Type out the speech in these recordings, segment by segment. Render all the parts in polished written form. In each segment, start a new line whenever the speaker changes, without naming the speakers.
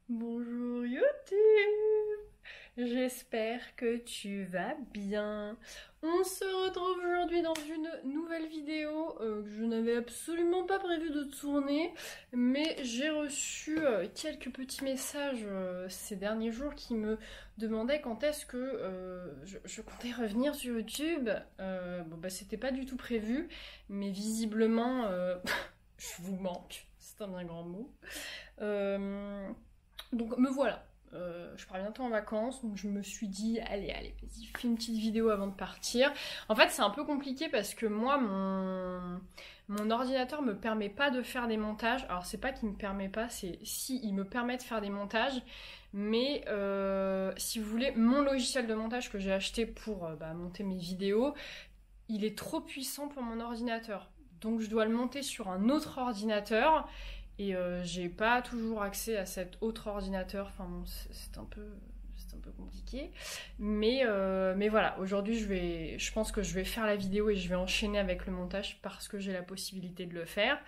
Bonjour YouTube, j'espère que tu vas bien. On se retrouve aujourd'hui dans une nouvelle vidéo que je n'avais absolument pas prévu de tourner, mais j'ai reçu quelques petits messages ces derniers jours qui me demandaient quand est-ce que je comptais revenir sur YouTube. C'était pas du tout prévu, mais visiblement je vous manque, c'est un bien grand mot. Donc me voilà. Je pars bientôt en vacances, donc je me suis dit, allez, vas-y, fais une petite vidéo avant de partir. En fait, c'est un peu compliqué parce que moi, mon ordinateur me permet pas de faire des montages. Alors, c'est pas qu'il me permet pas, c'est si, il me permet de faire des montages. Mais si vous voulez, mon logiciel de montage que j'ai acheté pour monter mes vidéos, il est trop puissant pour mon ordinateur. Donc, je dois le monter sur un autre ordinateur. Et j'ai pas toujours accès à cet autre ordinateur, enfin bon, c'est un peu compliqué. Mais voilà, aujourd'hui je pense que je vais faire la vidéo et je vais enchaîner avec le montage parce que j'ai la possibilité de le faire.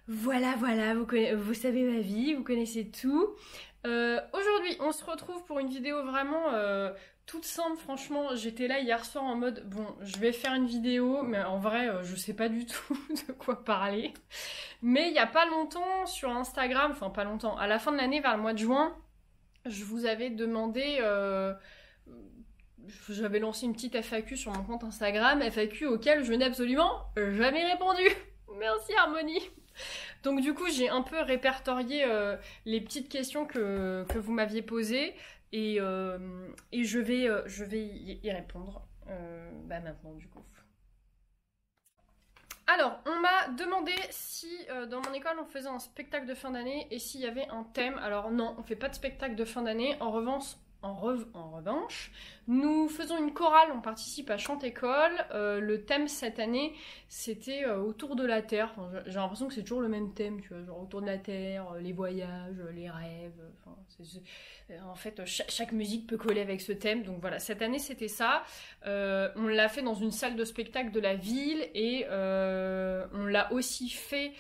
Voilà, vous savez ma vie, vous connaissez tout. Aujourd'hui, on se retrouve pour une vidéo vraiment toute simple. Franchement, j'étais là hier soir en mode, bon, je vais faire une vidéo, mais en vrai, je sais pas du tout de quoi parler. Mais il y a pas longtemps, sur Instagram, enfin pas longtemps, à la fin de l'année, vers le mois de juin, je vous avais demandé... j'avais lancé une petite FAQ sur mon compte Instagram, FAQ auquel je n'ai absolument jamais répondu. Merci Harmonie. Donc du coup, j'ai un peu répertorié les petites questions que vous m'aviez posées et je vais y répondre maintenant du coup. Alors, on m'a demandé si dans mon école on faisait un spectacle de fin d'année et s'il y avait un thème. Alors non, on fait pas de spectacle de fin d'année. En revanche, nous faisons une chorale, on participe à Chante-École. Le thème cette année, c'était autour de la Terre. Enfin, j'ai l'impression que c'est toujours le même thème, tu vois, genre autour de la Terre, les voyages, les rêves. Enfin, en fait, chaque musique peut coller avec ce thème. Donc voilà, cette année c'était ça. On l'a fait dans une salle de spectacle de la ville et on l'a aussi fait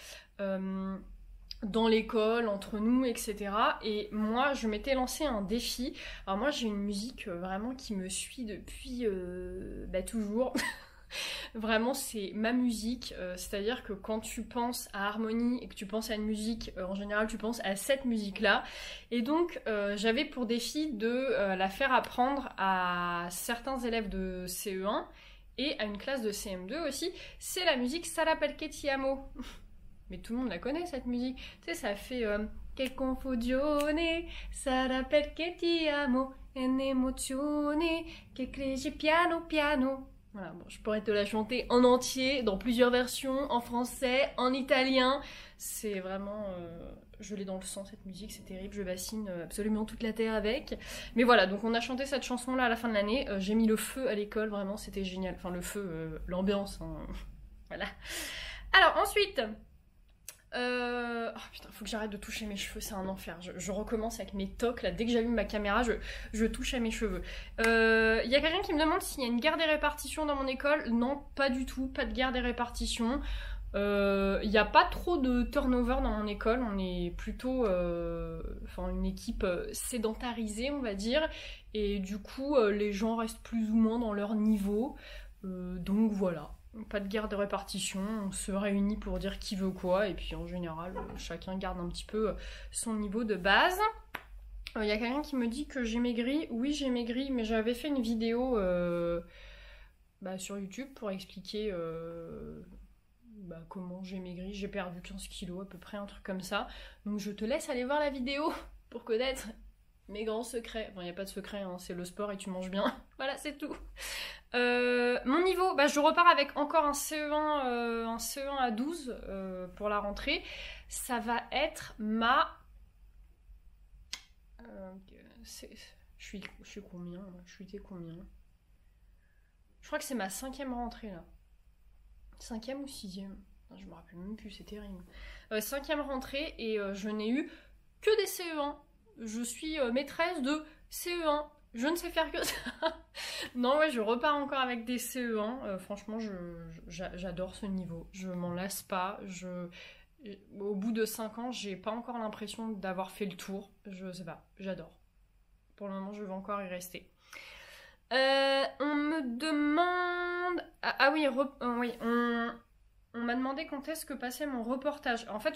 dans l'école, entre nous, etc. Et moi, je m'étais lancé un défi. Alors moi, j'ai une musique vraiment qui me suit depuis toujours. Vraiment, c'est ma musique. C'est-à-dire que quand tu penses à harmonie et que tu penses à une musique, en général, tu penses à cette musique-là. Et donc, j'avais pour défi de la faire apprendre à certains élèves de CE1 et à une classe de CM2 aussi. C'est la musique Sarà perché ti amo. Mais tout le monde la connaît cette musique. Tu sais, ça fait Che confusione, sarà perché ti amo, è un'emozione che cresce piano piano. Voilà, bon, je pourrais te la chanter en entier, dans plusieurs versions, en français, en italien. C'est vraiment... je l'ai dans le sang cette musique, c'est terrible, je bassine absolument toute la terre avec. Mais voilà, donc on a chanté cette chanson-là à la fin de l'année. J'ai mis le feu à l'école, vraiment, c'était génial. Enfin, le feu, l'ambiance, hein. Voilà. Alors, ensuite... Oh putain, faut que j'arrête de toucher mes cheveux, c'est un enfer. Je recommence avec mes tocs, là, dès que j'allume ma caméra, je touche à mes cheveux. Il y a quelqu'un qui me demande s'il y a une guerre des répartitions dans mon école. Non, pas du tout, pas de guerre des répartitions. Il n'y a pas trop de turnover dans mon école, on est plutôt une équipe sédentarisée, on va dire. Et du coup, les gens restent plus ou moins dans leur niveau. Donc voilà. Pas de guerre de répartition, on se réunit pour dire qui veut quoi, et puis en général, chacun garde un petit peu son niveau de base. Il y a quelqu'un qui me dit que j'ai maigri. Oui, j'ai maigri, mais j'avais fait une vidéo sur YouTube pour expliquer comment j'ai maigri. J'ai perdu 15 kilos, à peu près, un truc comme ça. Donc je te laisse aller voir la vidéo pour connaître mes grands secrets. Enfin, il n'y a pas de secret, hein, c'est le sport et tu manges bien. Voilà, c'est tout. Mon niveau, je repars avec encore un CE1 à 12 pour la rentrée. Ça va être ma... je suis combien là? Je suis combien? Je crois que c'est ma 5e rentrée là. 5e ou 6e? Je me rappelle même plus, c'est terrible. 5e rentrée et je n'ai eu que des CE1. Je suis maîtresse de CE1. Je ne sais faire que ça. Non, ouais, je repars encore avec des CE1. Franchement, j'adore ce niveau. Je m'en lasse pas. Au bout de 5 ans, j'ai pas encore l'impression d'avoir fait le tour. Je sais pas, j'adore. Pour le moment, je veux encore y rester. On me demande... Ah oui, oui, on m'a demandé quand est-ce que passait mon reportage. En fait,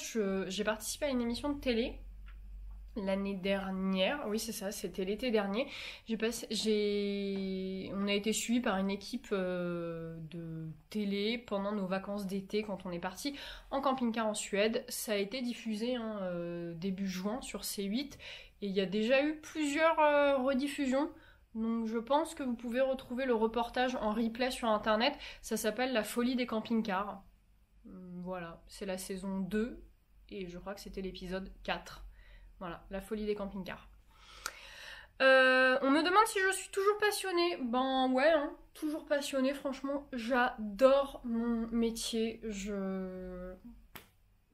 j'ai participé à une émission de télé l'année dernière. Oui, c'est ça, c'était l'été dernier. On a été suivi par une équipe de télé pendant nos vacances d'été quand on est parti en camping-car en Suède. Ça a été diffusé début juin sur C8 et il y a déjà eu plusieurs rediffusions. Donc je pense que vous pouvez retrouver le reportage en replay sur internet. Ça s'appelle La folie des camping-cars. Voilà, c'est la saison 2 et je crois que c'était l'épisode 4. Voilà, La folie des camping-cars. On me demande si je suis toujours passionnée. Ben ouais, hein, toujours passionnée, franchement. J'adore mon métier.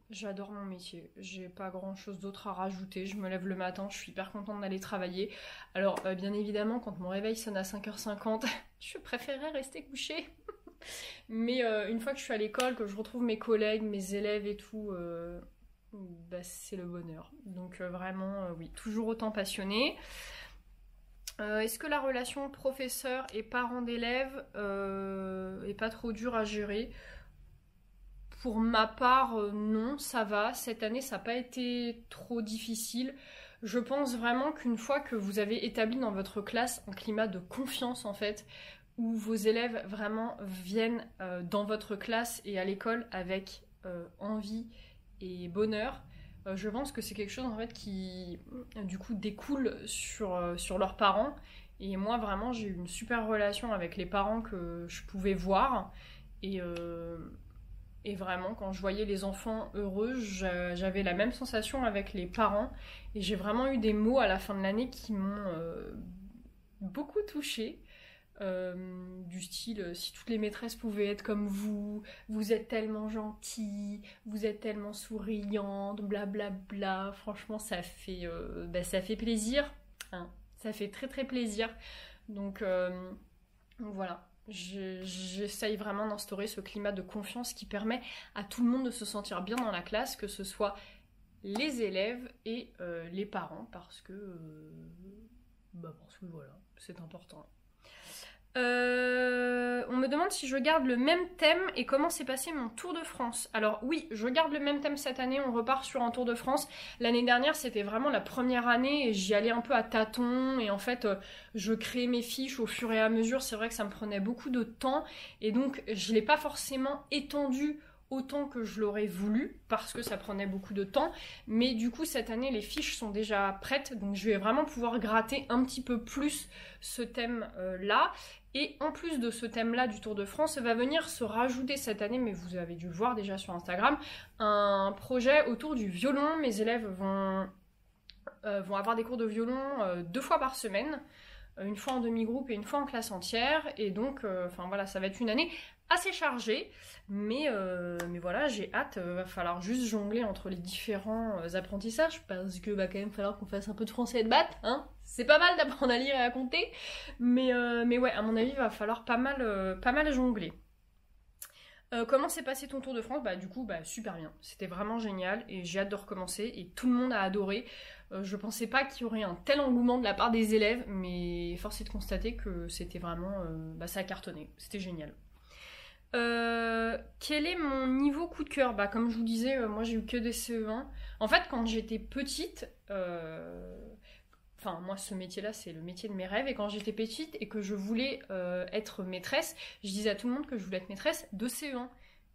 J'adore mon métier. J'ai pas grand chose d'autre à rajouter. Je me lève le matin, je suis hyper contente d'aller travailler. Alors, bien évidemment, quand mon réveil sonne à 5h50, je préférerais rester couchée. Mais une fois que je suis à l'école, que je retrouve mes collègues, mes élèves et tout, bah, c'est le bonheur. Donc vraiment, oui, toujours autant passionnée. Est-ce que la relation professeur et parent d'élève est pas trop dure à gérer ? Pour ma part, non, ça va. Cette année, ça n'a pas été trop difficile. Je pense vraiment qu'une fois que vous avez établi dans votre classe un climat de confiance, en fait, où vos élèves vraiment viennent dans votre classe et à l'école avec envie et bonheur, je pense que c'est quelque chose en fait qui du coup découle sur leurs parents. Et moi vraiment j'ai eu une super relation avec les parents que je pouvais voir et vraiment quand je voyais les enfants heureux, j'avais la même sensation avec les parents et j'ai vraiment eu des mots à la fin de l'année qui m'ont beaucoup touchée. Du style si toutes les maîtresses pouvaient être comme vous êtes tellement gentille, vous êtes tellement souriante, blablabla. Bla bla. Franchement ça fait plaisir, hein. Ça fait très très plaisir. Donc voilà, j'essaye vraiment d'instaurer ce climat de confiance qui permet à tout le monde de se sentir bien dans la classe, que ce soit les élèves et les parents, parce que voilà, c'est important. On me demande si je garde le même thème et comment s'est passé mon Tour de France. Alors oui, je garde le même thème cette année, on repart sur un Tour de France. L'année dernière, c'était vraiment la première année et j'y allais un peu à tâtons et en fait, je créais mes fiches au fur et à mesure. C'est vrai que ça me prenait beaucoup de temps et donc je l'ai pas forcément étendu autant que je l'aurais voulu parce que ça prenait beaucoup de temps, mais du coup cette année les fiches sont déjà prêtes, donc je vais vraiment pouvoir gratter un petit peu plus ce thème là. Et en plus de ce thème-là du Tour de France, va venir se rajouter cette année, mais vous avez dû le voir déjà sur Instagram, un projet autour du violon. Mes élèves vont avoir des cours de violon 2 fois par semaine, une fois en demi-groupe et une fois en classe entière. Et donc, voilà, ça va être une année assez chargée, mais voilà, j'ai hâte. Va falloir juste jongler entre les différents apprentissages, parce que va quand même falloir qu'on fasse un peu de français et de maths, hein. C'est pas mal d'apprendre à lire et à compter, mais ouais, à mon avis, il va falloir pas mal jongler. Comment s'est passé ton Tour de France ? Du coup, super bien. C'était vraiment génial et j'ai hâte de recommencer et tout le monde a adoré. Je pensais pas qu'il y aurait un tel engouement de la part des élèves, mais force est de constater que c'était vraiment... ça a cartonné. C'était génial. Quel est mon niveau coup de cœur ? Comme je vous disais, moi j'ai eu que des CE1. En fait, quand j'étais petite... moi, ce métier-là, c'est le métier de mes rêves. Et quand j'étais petite et que je voulais être maîtresse, je disais à tout le monde que je voulais être maîtresse de CE1.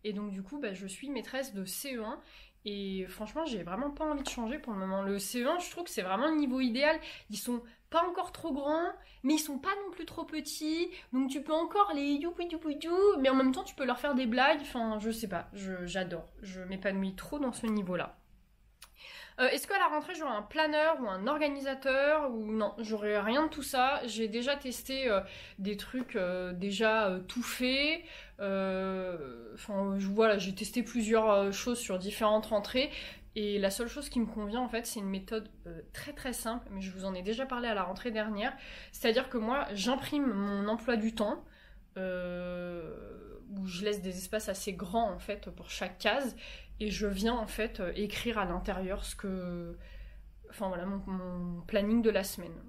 Et donc, du coup, je suis maîtresse de CE1. Et franchement, j'ai vraiment pas envie de changer pour le moment. Le CE1, je trouve que c'est vraiment le niveau idéal. Ils sont pas encore trop grands, mais ils sont pas non plus trop petits. Donc, tu peux encore les youpi-youpi-you, mais en même temps, tu peux leur faire des blagues. Enfin, je sais pas. J'adore. Je m'épanouis trop dans ce niveau-là. Est-ce qu'à la rentrée j'aurai un planeur ou un organisateur ou non, j'aurai rien de tout ça. J'ai déjà testé des trucs déjà tout faits. Voilà, j'ai testé plusieurs choses sur différentes rentrées. Et la seule chose qui me convient en fait, c'est une méthode très très simple, mais je vous en ai déjà parlé à la rentrée dernière. C'est-à-dire que moi, j'imprime mon emploi du temps, où je laisse des espaces assez grands en fait pour chaque case. et je viens en fait écrire à l'intérieur ce que... Enfin voilà, mon planning de la semaine.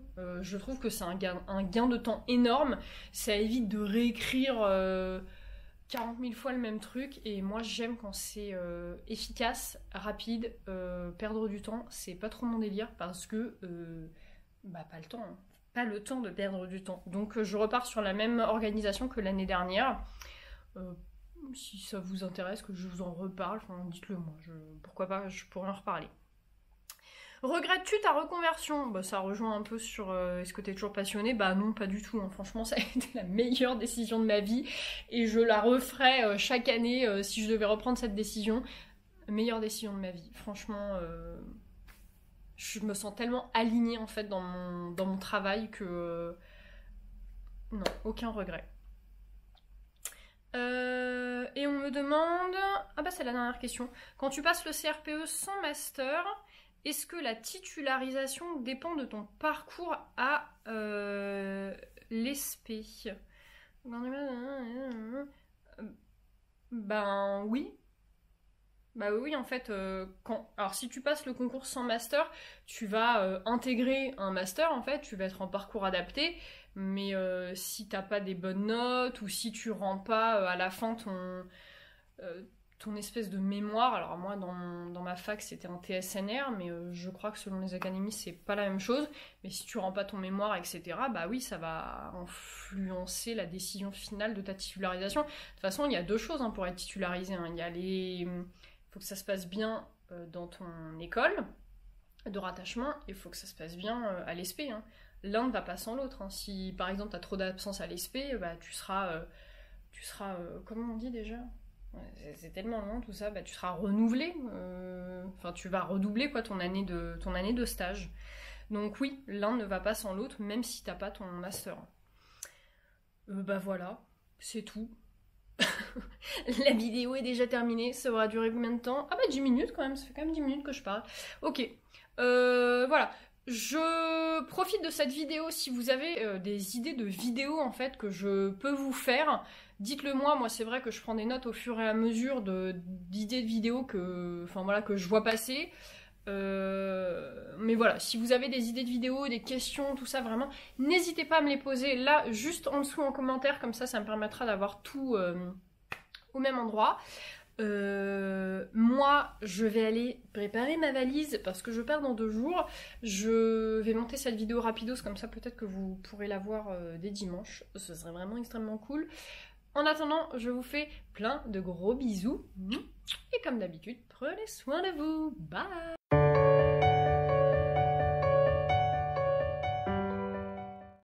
Je trouve que c'est un gain de temps énorme. Ça évite de réécrire 40 000 fois le même truc. Et moi, j'aime quand c'est efficace, rapide. Perdre du temps, c'est pas trop mon délire parce que pas le temps. Hein. Pas le temps de perdre du temps. Donc je repars sur la même organisation que l'année dernière. Si ça vous intéresse que je vous en reparle, dites-le moi. Pourquoi pas, je pourrais en reparler. Regrettes-tu ta reconversion? Ça rejoint un peu sur est-ce que t'es toujours passionné? Non, pas du tout. Hein. Franchement, ça a été la meilleure décision de ma vie et je la referai chaque année si je devais reprendre cette décision. Meilleure décision de ma vie. Franchement, je me sens tellement alignée en fait dans mon travail que non, aucun regret. Et on me demande... c'est la dernière question. Quand tu passes le CRPE sans master... Est-ce que la titularisation dépend de ton parcours à l'ESP? Oui. Oui, en fait, alors si tu passes le concours sans master, tu vas intégrer un master, en fait, tu vas être en parcours adapté, mais si t'as pas des bonnes notes, ou si tu rends pas à la fin ton espèce de mémoire, alors moi dans ma fac c'était un TSNR, mais je crois que selon les académies c'est pas la même chose, mais si tu rends pas ton mémoire, etc., oui, ça va influencer la décision finale de ta titularisation. De toute façon, il y a deux choses pour être titularisé, hein. Il faut que ça se passe bien dans ton école de rattachement, et il faut que ça se passe bien à l'ESP, hein. L'un ne va pas sans l'autre, hein. Si par exemple tu as trop d'absence à l'ESP, tu seras comment on dit déjà? C'est tellement long tout ça, tu seras renouvelé, tu vas redoubler ton année de stage. Donc oui, l'un ne va pas sans l'autre, même si t'as pas ton master. Voilà, c'est tout. La vidéo est déjà terminée, ça aura duré combien de temps? 10 minutes quand même, ça fait quand même 10 minutes que je parle. Ok, voilà. Je profite de cette vidéo si vous avez des idées de vidéos en fait que je peux vous faire. Dites-le moi, c'est vrai que je prends des notes au fur et à mesure d'idées de vidéos que je vois passer. Mais voilà, si vous avez des idées de vidéos, des questions, tout ça, vraiment, n'hésitez pas à me les poser là, juste en dessous en commentaire, comme ça me permettra d'avoir tout au même endroit. Moi, je vais aller préparer ma valise parce que je pars dans 2 jours. Je vais monter cette vidéo rapidos, comme ça peut-être que vous pourrez la voir dès dimanche. Ce serait vraiment extrêmement cool. En attendant, je vous fais plein de gros bisous. Et comme d'habitude, prenez soin de vous. Bye!